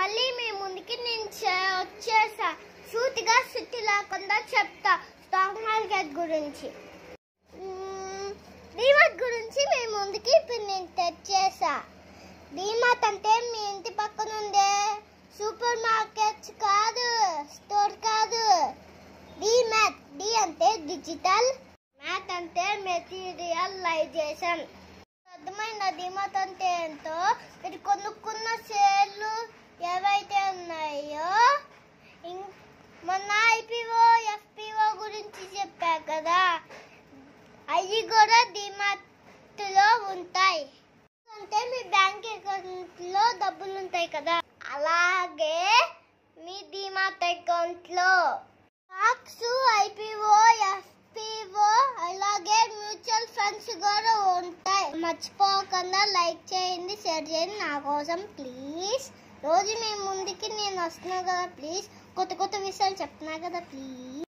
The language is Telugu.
మళ్ళీ మీ ముందుకి నేను వచ్చేసా. సూటిగా సుత్తి లేకుండా చెప్తా స్టాక్ మార్కెట్ గురించి. డీమార్ట్ గురించి మీ ముందుకి ఇప్పుడు నేను తెచ్చేసా. డీమార్ట్ అంటే మీ ఇంటి పక్కన ఉండే సూపర్ మార్కెట్ కాదు, స్టోర్ కాదు. డీమార్ట్, డి అంటే డిజిటల్, మ్యాట్ అంటే మెటీరియలైజేషన్. అర్థమైన డీమార్ట్ అంటే ఏంటో? మీరు కొనుక్కున్న షేర్లు ఏవైతే ఉన్నాయో, మొన్న ఐపీఓ ఎఫ్పిఓ గురించి చెప్పా కదా, అవి కూడా డీమార్ట్ లో ఉంటాయి. అంటే మీ బ్యాంక్ అకౌంట్ లో డబ్బులు ఉంటాయి కదా, అలాగే మీ డీమార్ట్ అకౌంట్ లో స్టాక్స్, ఐపీఓ ఎఫ్పిఓ అలాగే మ్యూచువల్ ఫండ్స్ కూడా ఉంటాయి. మర్చిపోకుండా లైక్ చేయండి, షేర్ చేయండి నా కోసం ప్లీజ్. రోజు మీ ముందుకి నేను వస్తున్నా కదా ప్లీజ్. కొత్త కొత్త విషయాలు చెప్తున్నా కదా ప్లీజ్.